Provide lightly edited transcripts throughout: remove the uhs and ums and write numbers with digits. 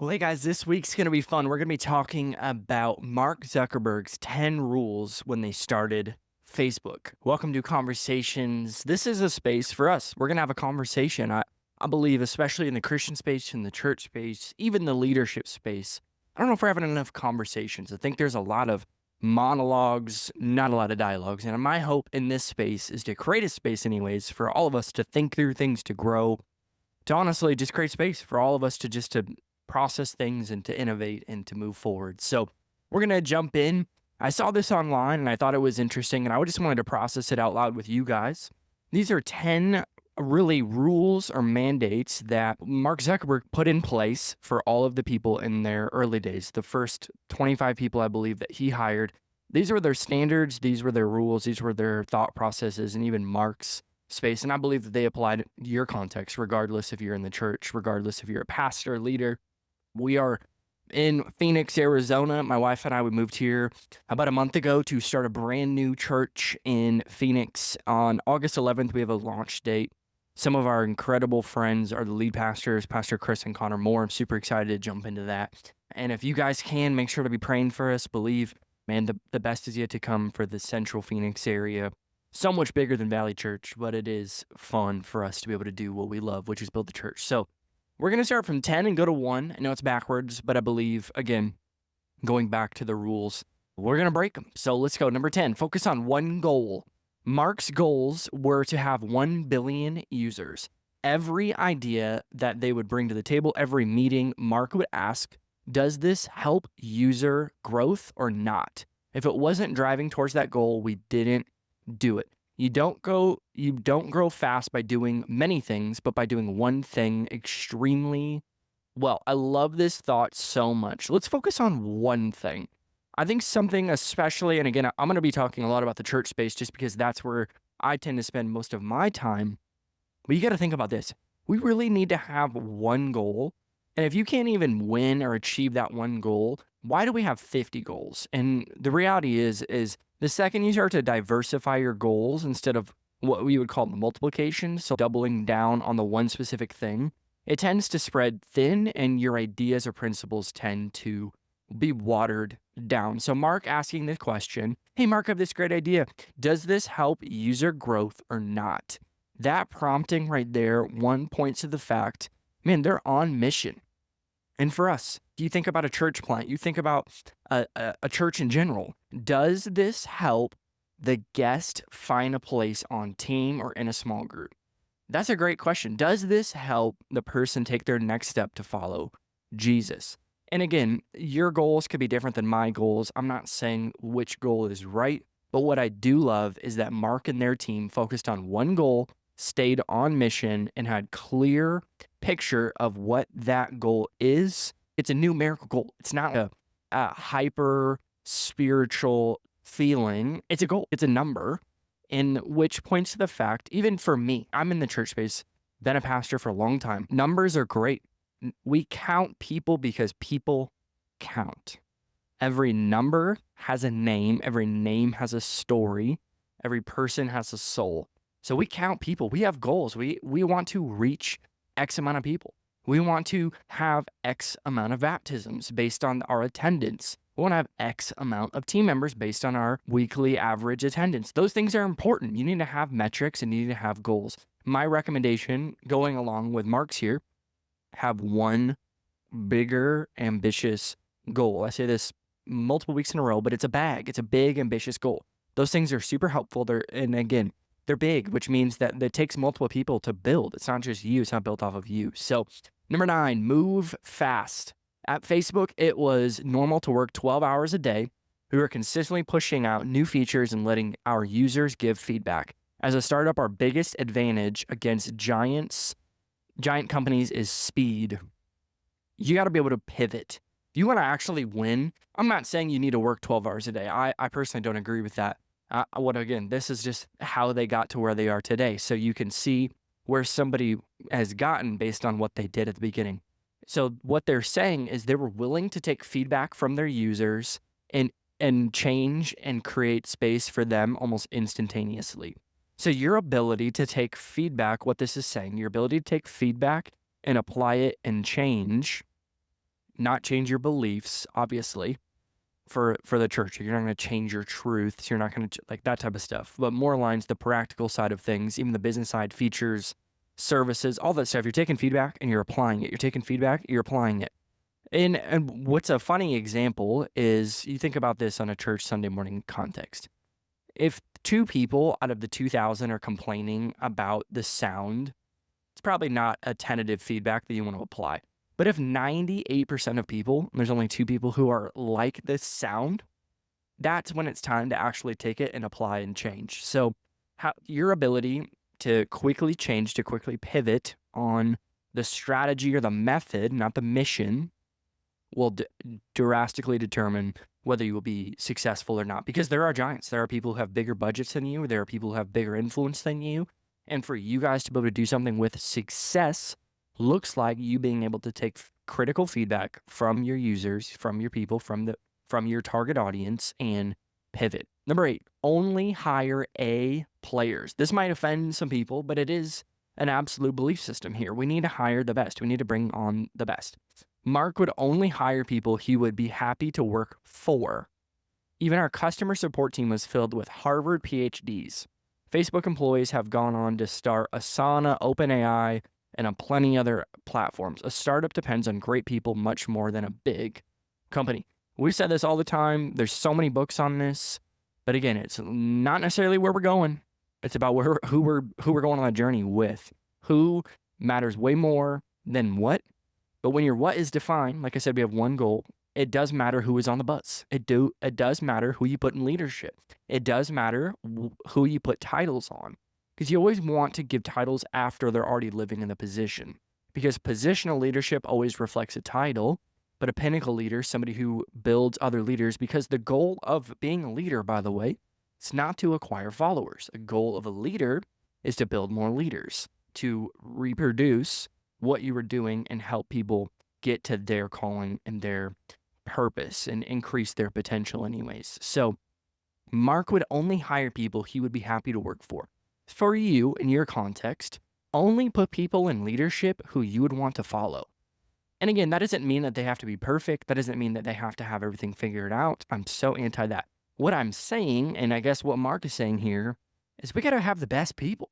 Well, hey guys, this week's going to be fun. We're going to be talking about Mark Zuckerberg's 10 rules when they started Facebook. Welcome to Conversations. This is a space for us. We're going to have a conversation. I believe, especially in the Christian space, in the church space, even the leadership space. I don't know if we're having enough conversations. I think there's a lot of monologues, not a lot of dialogues. And my hope in this space is to create a space, anyways, for all of us to think through things, to grow, to honestly just create space for all of us to process things and to innovate and to move forward. So we're going to jump in. I saw this online and I thought it was interesting, and I just wanted to process it out loud with you guys. These are 10 really rules or mandates that Mark Zuckerberg put in place for all of the people in their early days. The first 25 people, I believe, that he hired. These were their standards, these were their rules, these were their thought processes, and even Mark's space. And I believe that they apply to your context, regardless if you're in the church, regardless if you're a pastor, leader. We are in Phoenix, Arizona. My wife and I, we moved here about a month ago to start a brand new church in Phoenix. On August 11th, we have a launch date. Some of our incredible friends are the lead pastors, Pastor Chris and Connor Moore. I'm super excited to jump into that. And if you guys can, make sure to be praying for us. Believe, man, the best is yet to come for the central Phoenix area. So much bigger than Valley Church, but it is fun for us to be able to do what we love, which is build the church. So we're going to start from 10 and go to 1. I know it's backwards, but I believe, again, going back to the rules, we're going to break them. So let's go. Number 10, focus on one goal. Mark's goals were to have 1 billion users. Every idea that they would bring to the table, every meeting, Mark would ask, does this help user growth or not? If it wasn't driving towards that goal, we didn't do it. You don't grow fast by doing many things, but by doing one thing extremely well. I love this thought so much. Let's focus on one thing. I think something especially, and again, I'm going to be talking a lot about the church space just because that's where I tend to spend most of my time. But you got to think about this. We really need to have one goal. And if you can't even win or achieve that one goal, why do we have 50 goals? And the reality is the second you start to diversify your goals instead of what we would call multiplication, so doubling down on the one specific thing, it tends to spread thin and your ideas or principles tend to be watered down. So Mark asking this question, hey, Mark, I have this great idea. Does this help user growth or not? That prompting right there, one points to the fact, man, they're on mission. And for us, you think about a church plant, you think about a church in general. Does this help the guest find a place on team or in a small group? That's a great question. Does this help the person take their next step to follow Jesus? And again, your goals could be different than my goals. I'm not saying which goal is right, but what I do love is that Mark and their team focused on one goal, stayed on mission, and had clear picture of what that goal is. It's a numerical goal. It's not a hyper spiritual feeling. It's a goal. It's a number, in which points to the fact, even for me, I'm in the church space, been a pastor for a long time. Numbers are great. We count people because people count. Every number has a name. Every name has a story. Every person has a soul. So we count people. We have goals. We want to reach X amount of people. We want to have X amount of baptisms based on our attendance. We want to have X amount of team members based on our weekly average attendance. Those things are important. You need to have metrics and you need to have goals. My recommendation, going along with Mark's here, have one bigger, ambitious goal. I say this multiple weeks in a row, but it's a bag. It's a big, ambitious goal. Those things are super helpful. They're big, which means that it takes multiple people to build. It's not just you. It's not built off of you. So number 9, move fast. At Facebook, it was normal to work 12 hours a day. We were consistently pushing out new features and letting our users give feedback. As a startup, our biggest advantage against giant companies is speed. You got to be able to pivot. If you want to actually win, I'm not saying you need to work 12 hours a day. I personally don't agree with that. This is just how they got to where they are today. So you can see where somebody has gotten based on what they did at the beginning. So what they're saying is they were willing to take feedback from their users and change and create space for them almost instantaneously. So your ability to take feedback, what this is saying, your ability to take feedback and apply it and change not change your beliefs, obviously, for the church. You're not going to change your truths. You're not going to like that type of stuff, but more aligns the practical side of things, even the business side, features, services, all that stuff. You're taking feedback and you're applying it. You're taking feedback, you're applying it. And what's a funny example is you think about this on a church Sunday morning context. If 2 people out of the 2,000 are complaining about the sound, it's probably not a tentative feedback that you want to apply. But if 98% of people, there's only 2 people who are like this sound, that's when it's time to actually take it and apply and change. So your ability to quickly change, to quickly pivot on the strategy or the method, not the mission, will drastically determine whether you will be successful or not. Because there are giants. There are people who have bigger budgets than you. There are people who have bigger influence than you. And for you guys to be able to do something with success looks like you being able to take critical feedback from your users, from your people, from your target audience, and pivot. Number 8, only hire A players. This might offend some people, but it is an absolute belief system here. We need to hire the best. We need to bring on the best. Mark would only hire people he would be happy to work for. Even our customer support team was filled with Harvard PhDs. Facebook employees have gone on to start Asana, OpenAI, and on plenty other platforms. A startup depends on great people much more than a big company. We said this all the time. There's so many books on this. But again, it's not necessarily where we're going. It's about who we're going on a journey with. Who matters way more than what. But when your what is defined, like I said, we have one goal. It does matter who is on the bus. It does matter who you put in leadership. It does matter who you put titles on. Because you always want to give titles after they're already living in the position. Because positional leadership always reflects a title, but a pinnacle leader, somebody who builds other leaders, because the goal of being a leader, by the way, it's not to acquire followers. The goal of a leader is to build more leaders, to reproduce what you were doing and help people get to their calling and their purpose and increase their potential anyways. So Mark would only hire people he would be happy to work for. For you, in your context, only put people in leadership who you would want to follow. And again, that doesn't mean that they have to be perfect. That doesn't mean that they have to have everything figured out. I'm so anti that. What I'm saying, and I guess what Mark is saying here, is we got to have the best people.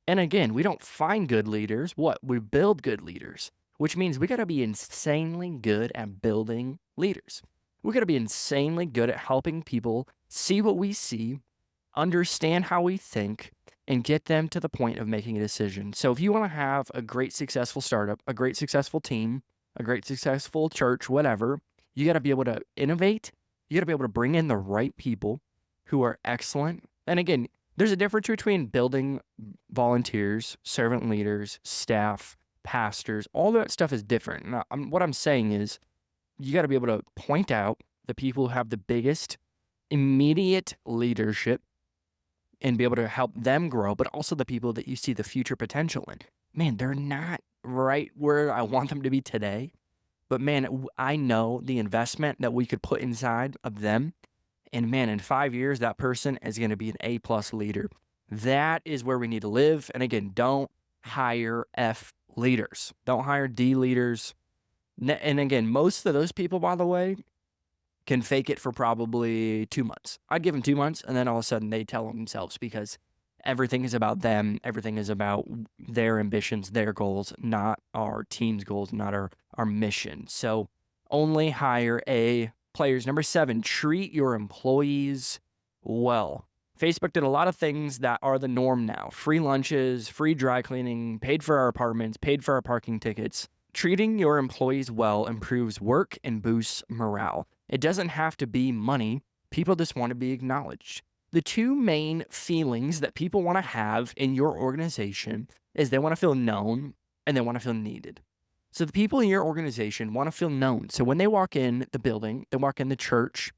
And again, we don't find good leaders. We build good leaders, which means we got to be insanely good at building leaders. We got to be insanely good at helping people see what we see, understand how we think, and get them to the point of making a decision. So if you want to have a great successful startup, a great successful team, a great successful church, whatever, you got to be able to innovate. You got to be able to bring in the right people who are excellent. And again, there's a difference between building volunteers, servant leaders, staff, pastors. All that stuff is different. Now, what I'm saying is you got to be able to point out the people who have the biggest immediate leadership and be able to help them grow, but also the people that you see the future potential in. Man, they're not right where I want them to be today, but man, I know the investment that we could put inside of them. And man, in 5 years, that person is going to be an A+ leader. That is where we need to live. And again, don't hire F leaders. Don't hire D leaders. And again, most of those people, by the way, can fake it for probably 2 months. I'd give them 2 months, and then all of a sudden they tell them themselves, because everything is about them. Everything is about their ambitions, their goals, not our team's goals, not our mission. So only hire A players. Number 7, treat your employees well. Facebook did a lot of things that are the norm now. Free lunches, free dry cleaning, paid for our apartments, paid for our parking tickets. Treating your employees well improves work and boosts morale. It doesn't have to be money. People just want to be acknowledged. The 2 main feelings that people want to have in your organization is they want to feel known and they want to feel needed. So the people in your organization want to feel known. So when they walk in the building, they walk in the church,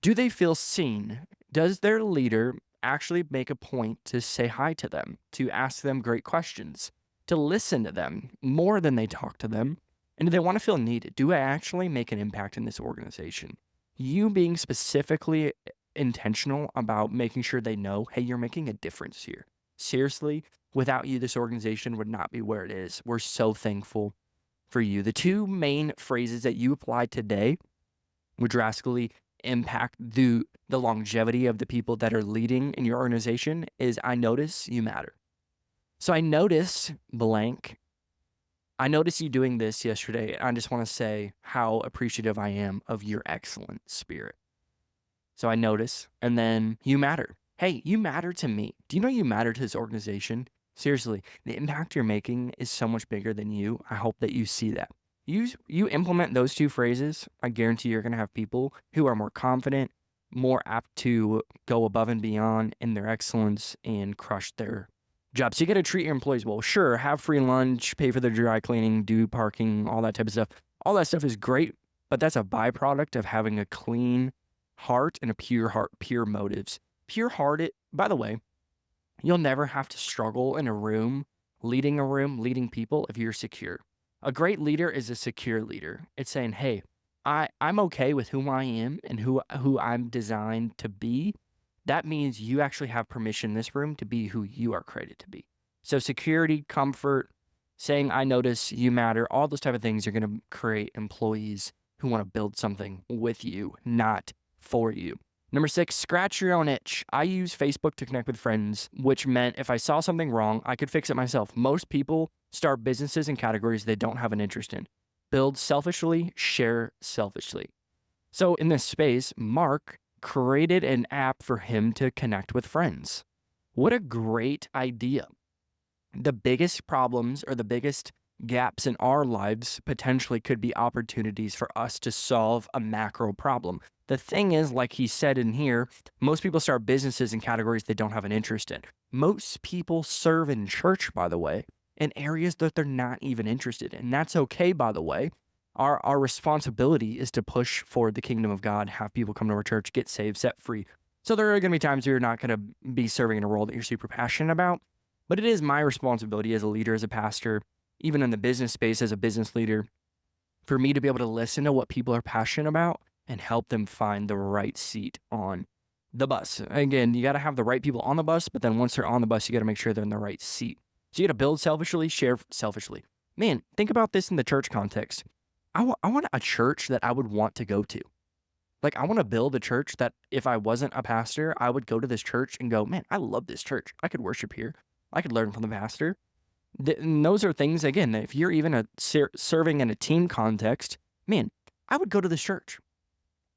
do they feel seen? Does their leader actually make a point to say hi to them, to ask them great questions, to listen to them more than they talk to them? And do they want to feel needed? Do I actually make an impact in this organization? You being specifically intentional about making sure they know, hey, you're making a difference here. Seriously, without you, this organization would not be where it is. We're so thankful for you. The two main phrases that you apply today would drastically impact the longevity of the people that are leading in your organization is I notice you matter. So I notice blank. I noticed you doing this yesterday. I just want to say how appreciative I am of your excellent spirit. So I notice, and then you matter. Hey, you matter to me. Do you know you matter to this organization? Seriously, the impact you're making is so much bigger than you. I hope that you see that. You implement those two phrases, I guarantee you're going to have people who are more confident, more apt to go above and beyond in their excellence and crush their job. So you got to treat your employees well. Sure, have free lunch, pay for their dry cleaning, do parking, all that type of stuff. All that stuff is great, but that's a byproduct of having a clean heart and a pure heart, pure motives. Pure hearted, by the way, you'll never have to struggle in a room, leading people if you're secure. A great leader is a secure leader. It's saying, hey, I'm okay with who I am and who I'm designed to be. That means you actually have permission in this room to be who you are created to be. So security, comfort, saying I notice you matter, all those type of things are going to create employees who want to build something with you, not for you. Number 6, scratch your own itch. I use Facebook to connect with friends, which meant if I saw something wrong, I could fix it myself. Most people start businesses in categories they don't have an interest in. Build selfishly, share selfishly. So in this space, Mark created an app for him to connect with friends. What a great idea. The biggest problems or the biggest gaps in our lives potentially could be opportunities for us to solve a macro problem. The thing is, like he said in here, most people start businesses in categories they don't have an interest in. Most people serve in church, by the way, in areas that they're not even interested in. That's okay, by the way. Our responsibility is to push for the kingdom of God, have people come to our church, get saved, set free. So there are going to be times where you're not going to be serving in a role that you're super passionate about, but it is my responsibility as a leader, as a pastor, even in the business space as a business leader, for me to be able to listen to what people are passionate about and help them find the right seat on the bus. Again, you got to have the right people on the bus, but then once they're on the bus, you got to make sure they're in the right seat. So you got to build selfishly, share selfishly. Man, think about this in the church context. I want a church that I would want to go to. Like, I want to build a church that if I wasn't a pastor, I would go to this church and go, man, I love this church. I could worship here. I could learn from the pastor. And those are things, again, if you're even serving in a team context, man, I would go to this church.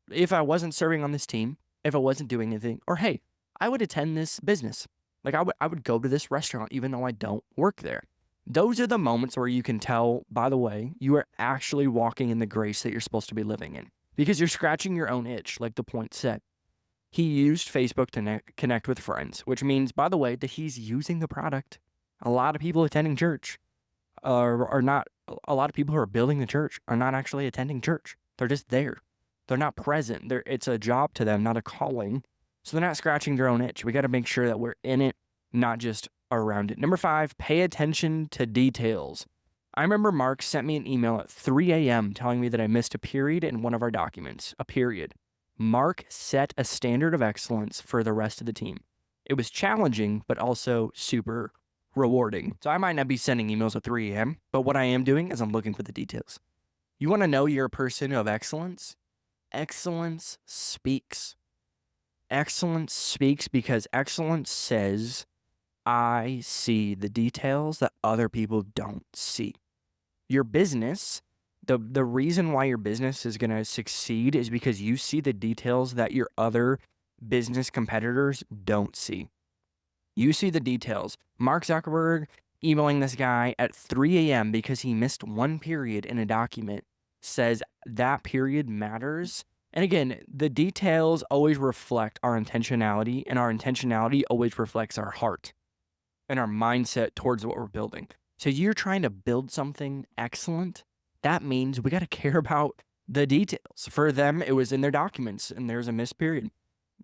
If I wasn't serving on this team, if I wasn't doing anything, or hey, I would attend this business. Like I would go to this restaurant even though I don't work there. Those are the moments where you can tell, by the way, you are actually walking in the grace that you're supposed to be living in because you're scratching your own itch, like the point said. He used Facebook to connect with friends, which means, by the way, that he's using the product. A lot of people attending church are not, a lot of people who are building the church are not actually attending church. They're just there. They're not present. It's a job to them, not a calling. So they're not scratching their own itch. We got to make sure that we're in it, not just around it. Number 5, pay attention to details. I remember Mark sent me an email at 3 a.m. telling me that I missed a period in one of our documents, a period. Mark set a standard of excellence for the rest of the team. It was challenging, but also super rewarding. So I might not be sending emails at 3 a.m., but what I am doing is I'm looking for the details. You want to know you're a person of excellence? Excellence speaks. Excellence speaks because excellence says, I see the details that other people don't see. Your business, the reason why your business is going to succeed is because you see the details that your other business competitors don't see. You see the details. Mark Zuckerberg emailing this guy at 3 a.m. because he missed one period in a document says that period matters. And again, the details always reflect our intentionality, and our intentionality always reflects our heart and our mindset towards what we're building. So you're trying to build something excellent. That means we got to care about the details. For them, it was in their documents and there's a missed period.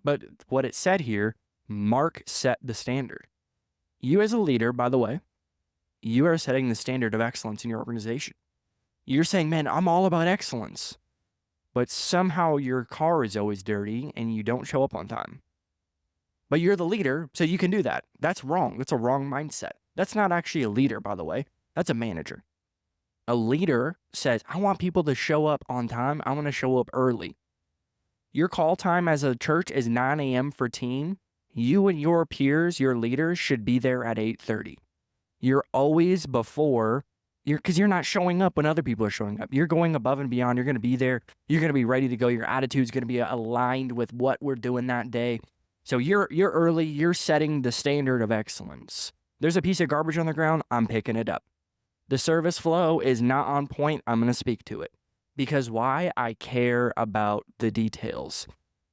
But what it said here, Mark set the standard. You as a leader, by the way, you are setting the standard of excellence in your organization. You're saying, man, I'm all about excellence. But somehow your car is always dirty and you don't show up on time. But you're the leader, so you can do that. That's wrong. That's a wrong mindset. That's not actually a leader, by the way. That's a manager. A leader says, I want people to show up on time. I want to show up early. Your call time as a church is 9 a.m. for team. You and your peers, your leaders, should be there at 8:30. You're always before, because you're not showing up when other people are showing up. You're going above and beyond. You're going to be there. You're going to be ready to go. Your attitude's going to be aligned with what we're doing that day. So you're early. You're setting the standard of excellence. There's a piece of garbage on the ground. I'm picking it up. The service flow is not on point. I'm going to speak to it. Because why? I care about the details.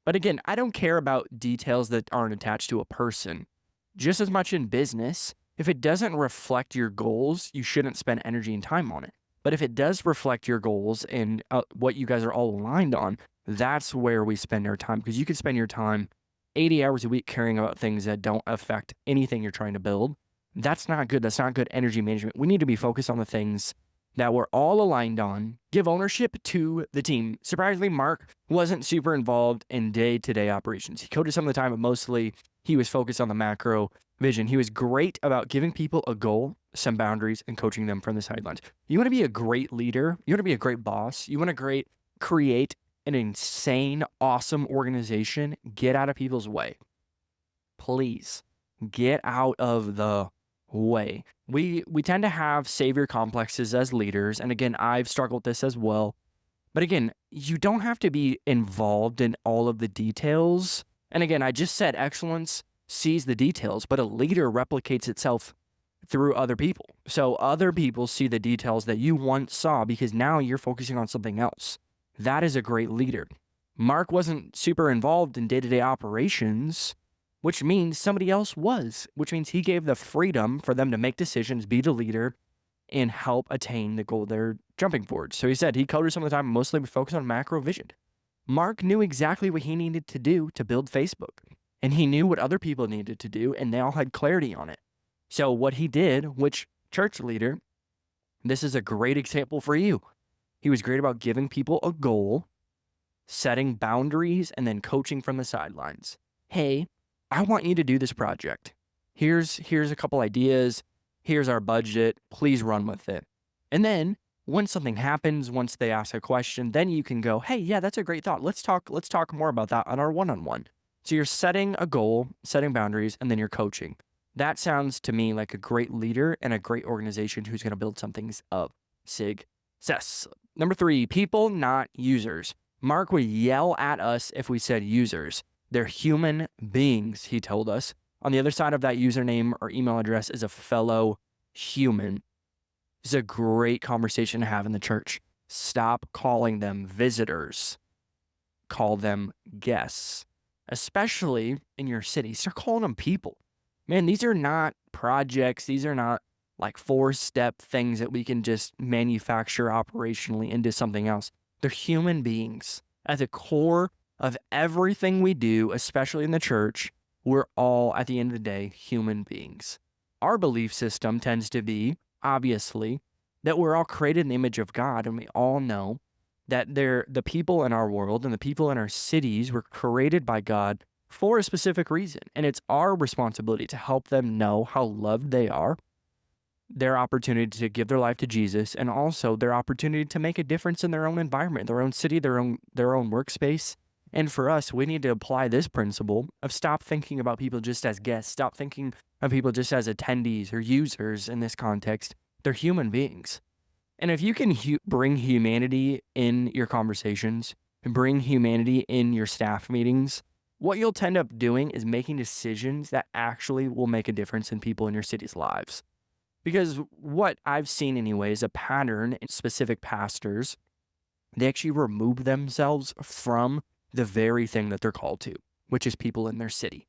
But again, I don't care about details that aren't attached to a person. Just as much in business, if it doesn't reflect your goals, you shouldn't spend energy and time on it. But if it does reflect your goals and what you guys are all aligned on, that's where we spend our time. Because you could spend your time 80 hours a week caring about things that don't affect anything you're trying to build. That's not good. That's not good energy management. We need to be focused on the things that we're all aligned on. Give ownership to the team. Surprisingly, Mark wasn't super involved in day-to-day operations. He coded some of the time, but mostly he was focused on the macro vision. He was great about giving people a goal, some boundaries, and coaching them from the sidelines. You want to be a great leader. You want to be a great boss. You want to create an insane, awesome organization. Get out of people's way. Please get out of the way. We tend to have savior complexes as leaders. And again, I've struggled with this as well. But again, you don't have to be involved in all of the details. And again, I just said excellence sees the details, but a leader replicates itself through other people. So other people see the details that you once saw because now you're focusing on something else. That is a great leader. Mark wasn't super involved in day-to-day operations, which means somebody else was, which means he gave the freedom for them to make decisions, be the leader, and help attain the goal they're jumping forward. So he said he coded some of the time, mostly focused on macro vision. Mark knew exactly what he needed to do to build Facebook, and he knew what other people needed to do, and they all had clarity on it. So what he did, which church leader, this is a great example for you. He was great about giving people a goal, setting boundaries, and then coaching from the sidelines. Hey, I want you to do this project. Here's a couple ideas. Here's our budget. Please run with it. And then when something happens, once they ask a question, then you can go, hey, yeah, that's a great thought. Let's talk more about that on our one-on-one. So you're setting a goal, setting boundaries, and then you're coaching. That sounds to me like a great leader and a great organization who's going to build something of success. Number 3, people, not users. Mark would yell at us if we said users. They're human beings, he told us. On the other side of that username or email address is a fellow human. It's a great conversation to have in the church. Stop calling them visitors. Call them guests, especially in your city. Start calling them people. Man, these are not projects. These are not like 4-step things that we can just manufacture operationally into something else. They're human beings. At the core of everything we do, especially in the church, we're all, at the end of the day, human beings. Our belief system tends to be, obviously, that we're all created in the image of God, and we all know that the people in our world and the people in our cities were created by God for a specific reason. And it's our responsibility to help them know how loved they are, their opportunity to give their life to Jesus, and also their opportunity to make a difference in their own environment, their own city, their own workspace. And for us, we need to apply this principle of stop thinking about people just as guests, stop thinking of people just as attendees or users in this context. They're human beings. And if you can bring humanity in your conversations and bring humanity in your staff meetings, what you'll tend up doing is making decisions that actually will make a difference in people in your city's lives. Because what I've seen anyway is a pattern in specific pastors, they actually remove themselves from the very thing that they're called to, which is people in their city.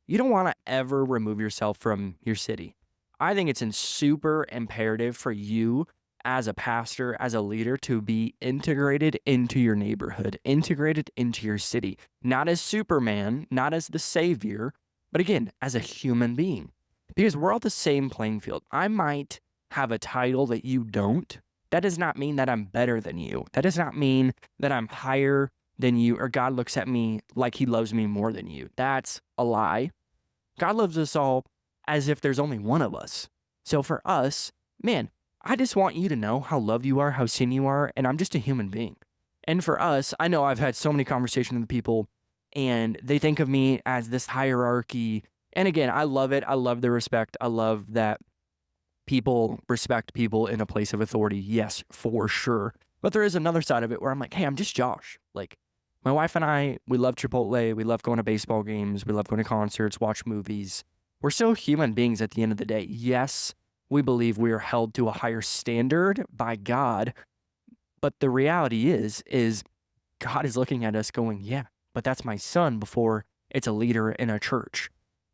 You don't want to ever remove yourself from your city. I think it's super imperative for you as a pastor, as a leader, to be integrated into your neighborhood, integrated into your city, not as Superman, not as the savior, but again, as a human being. Because we're all the same playing field. I might have a title that you don't. That does not mean that I'm better than you. That does not mean that I'm higher than you, or God looks at me like he loves me more than you. That's a lie. God loves us all as if there's only one of us. So for us, man, I just want you to know how loved you are, how seen you are, and I'm just a human being. And for us, I know I've had so many conversations with people and they think of me as this hierarchy. And again, I love it. I love the respect. I love that people respect people in a place of authority. Yes, for sure. But there is another side of it where I'm like, hey, I'm just Josh. Like, my wife and I, we love Chipotle. We love going to baseball games. We love going to concerts, watch movies. We're still human beings at the end of the day. Yes, we believe we are held to a higher standard by God. But the reality is God is looking at us going, yeah, but that's my son before it's a leader in a church.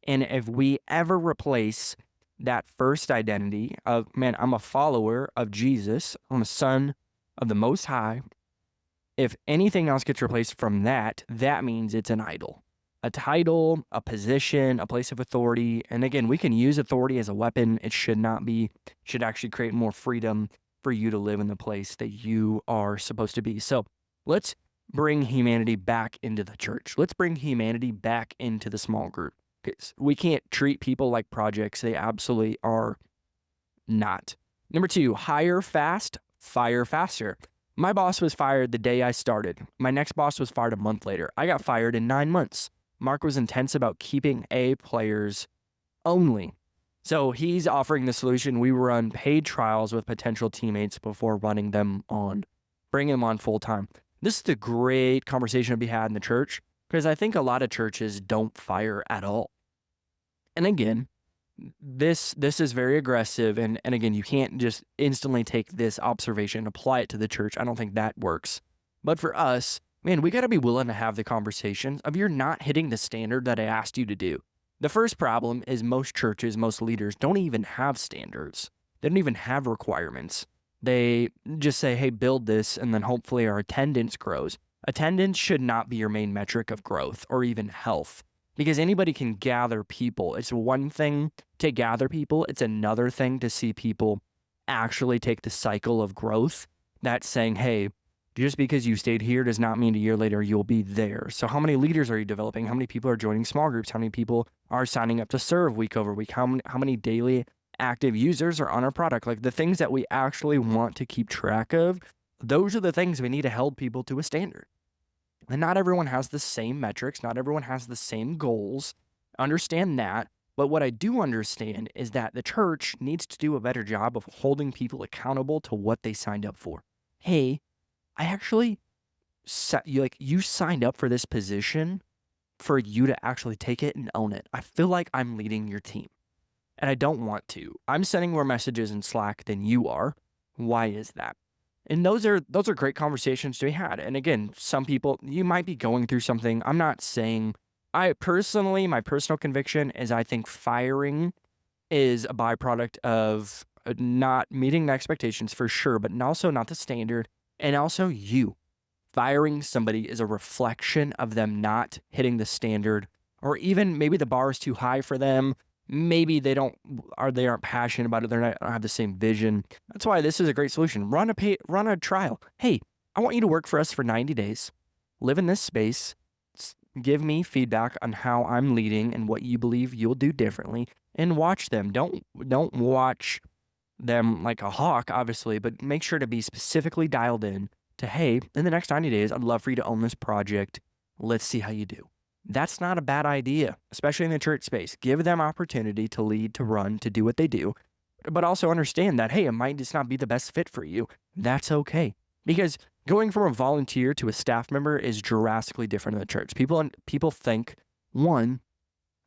And if we ever replace that first identity of, man, I'm a follower of Jesus, I'm a son of the Most High, if anything else gets replaced from that, that means it's an idol. A title, a position, a place of authority. And again, we can use authority as a weapon. It should not be, it should actually create more freedom for you to live in the place that you are supposed to be. So let's bring humanity back into the church. Let's bring humanity back into the small group. Because we can't treat people like projects. They absolutely are not. Number 2, hire fast, fire faster. My boss was fired the day I started. My next boss was fired a month later. I got fired in 9 months. Mark was intense about keeping A players only. So he's offering the solution. We run paid trials with potential teammates before running them on, bring them on full time. This is a great conversation to be had in the church because I think a lot of churches don't fire at all. And again, this is very aggressive. And again, you can't just instantly take this observation and apply it to the church. I don't think that works. But for us, man, we got to be willing to have the conversations of you're not hitting the standard that I asked you to do. The first problem is most churches, most leaders don't even have standards. They don't even have requirements. They just say, hey, build this, and then hopefully our attendance grows. Attendance should not be your main metric of growth or even health because anybody can gather people. It's one thing to gather people. It's another thing to see people actually take the cycle of growth. That's saying, hey, just because you stayed here does not mean a year later you'll be there. So how many leaders are you developing? How many people are joining small groups? How many people are signing up to serve week over week? How many daily active users are on our product? Like the things that we actually want to keep track of, those are the things we need to hold people to a standard. And not everyone has the same metrics. Not everyone has the same goals. Understand that. But what I do understand is that the church needs to do a better job of holding people accountable to what they signed up for. Hey, I actually, you signed up for this position for you to actually take it and own it. I feel like I'm leading your team and I don't want to. I'm sending more messages in Slack than you are. Why is that? And those are great conversations to be had. And again, some people, you might be going through something. I'm not saying, my personal conviction is I think firing is a byproduct of not meeting the expectations for sure, but also not the standard. And also you firing somebody is a reflection of them not hitting the standard, or even maybe the bar is too high for them. Maybe they aren't passionate about it. They don't have the same vision. That's why this is a great solution. Run a trial. Hey, I want you to work for us for 90 days, live in this space, give me feedback on how I'm leading and what you believe you'll do differently, and watch them. Don't watch them like a hawk, obviously, but make sure to be specifically dialed in to, hey, in the next 90 days, I'd love for you to own this project. Let's see how you do. That's not a bad idea, especially in the church space. Give them opportunity to lead, to run, to do what they do, but also understand that, hey, it might just not be the best fit for you. That's okay. Because going from a volunteer to a staff member is drastically different in the church. People think, one,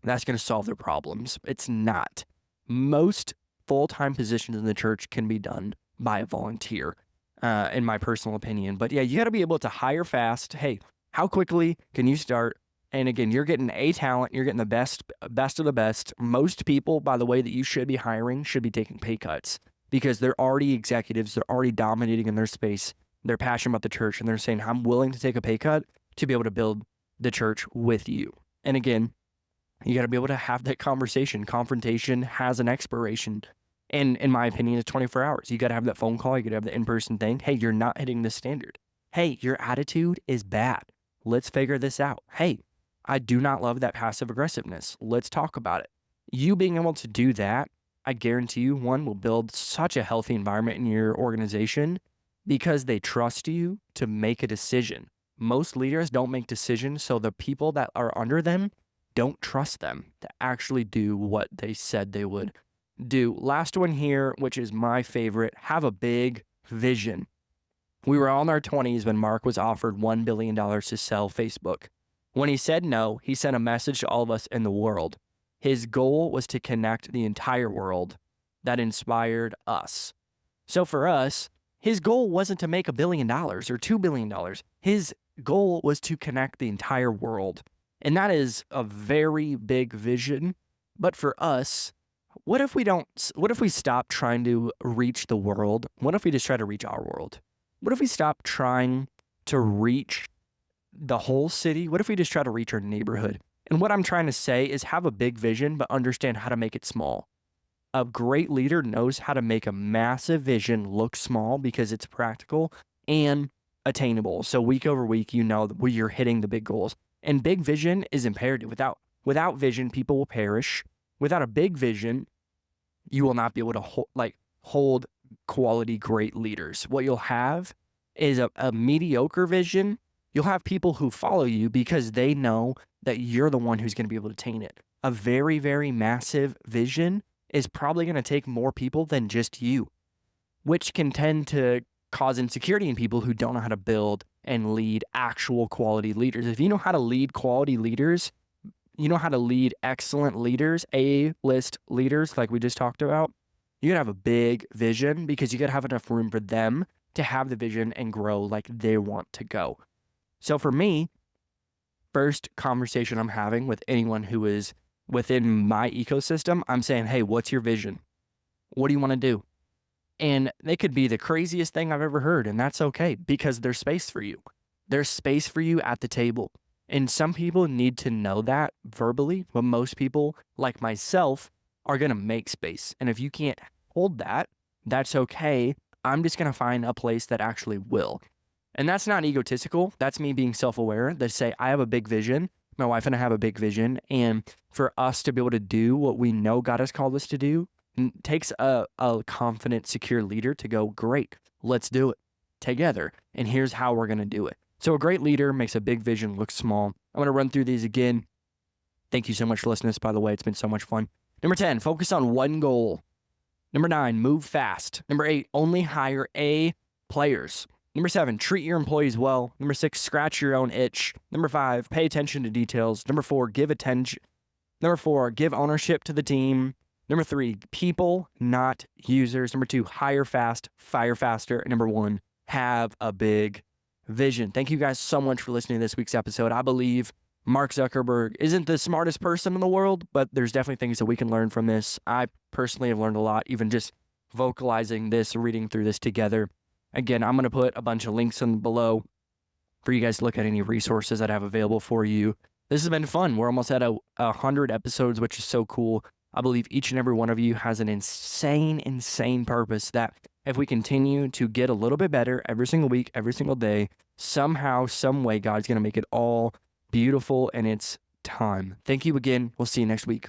that's going to solve their problems. It's not. Most full-time positions in the church can be done by a volunteer, in my personal opinion. But yeah, you got to be able to hire fast. Hey, how quickly can you start? And again, you're getting A talent, you're getting the best of the best. Most people, by the way, that you should be hiring should be taking pay cuts because they're already executives, they're already dominating in their space. They're passionate about the church and they're saying, I'm willing to take a pay cut to be able to build the church with you. And again, you got to be able to have that conversation. Confrontation has an expiration. And in my opinion, it's 24 hours. You got to have that phone call. You got to have the in-person thing. Hey, you're not hitting the standard. Hey, your attitude is bad. Let's figure this out. Hey, I do not love that passive aggressiveness. Let's talk about it. You being able to do that, I guarantee you, one will build such a healthy environment in your organization because they trust you to make a decision. Most leaders don't make decisions, so the people that are under them don't trust them to actually do what they said they would do. Last one here, which is my favorite, have a big vision. We were all in our 20s when Mark was offered $1 billion to sell Facebook. When he said no, he sent a message to all of us in the world. His goal was to connect the entire world. That inspired us. So for us, his goal wasn't to make $1 billion or $2 billion. His goal was to connect the entire world. And that is a very big vision. But for us, what if we stop trying to reach the world? What if we just try to reach our world? What if we stop trying to reach the whole city? What if we just try to reach our neighborhood? And what I'm trying to say is have a big vision, but understand how to make it small. A great leader knows how to make a massive vision look small because it's practical and attainable. So week over week, you know where you're hitting the big goals. And big vision is imperative. Without vision, people will perish. Without a big vision, you will not be able to hold quality great leaders. What you'll have is a mediocre vision. You'll have people who follow you because they know that you're the one who's going to be able to attain it. A very, very massive vision is probably going to take more people than just you, which can tend to cause insecurity in people who don't know how to build and lead actual quality leaders. If you know how to lead quality leaders, you know how to lead excellent leaders, A-list leaders like we just talked about, you gotta have a big vision because you gotta have enough room for them to have the vision and grow like they want to go. So for me, first conversation I'm having with anyone who is within my ecosystem, I'm saying, hey, what's your vision? What do you want to do? And they could be the craziest thing I've ever heard, and that's okay because there's space for you. There's space for you at the table. And some people need to know that verbally, but most people, like myself, are going to make space. And if you can't hold that, that's okay. I'm just going to find a place that actually will. And that's not egotistical. That's me being self-aware that say, I have a big vision. My wife and I have a big vision. And for us to be able to do what we know God has called us to do, takes a confident, secure leader to go, great, let's do it together. And here's how we're going to do it. So a great leader makes a big vision look small. I'm going to run through these again. Thank you so much for listening to this, by the way. It's been so much fun. Number 10, focus on one goal. Number 9, move fast. Number 8, only hire A players. Number 7, treat your employees well. Number 6, scratch your own itch. Number 5, pay attention to details. Number 4, give attention. Number 4, give ownership to the team. Number 3, people, not users. Number 2, hire fast, fire faster. And number 1, have a big vision. Thank you guys so much for listening to this week's episode. I believe Mark Zuckerberg isn't the smartest person in the world, but there's definitely things that we can learn from this. I personally have learned a lot, even just vocalizing this, reading through this together. Again, I'm going to put a bunch of links in below for you guys to look at any resources that I have available for you. This has been fun. We're almost at 100 episodes, which is so cool. I believe each and every one of you has an insane purpose that if we continue to get a little bit better every single week, every single day, somehow, some way, God's going to make it all beautiful in its time. Thank you again. We'll see you next week.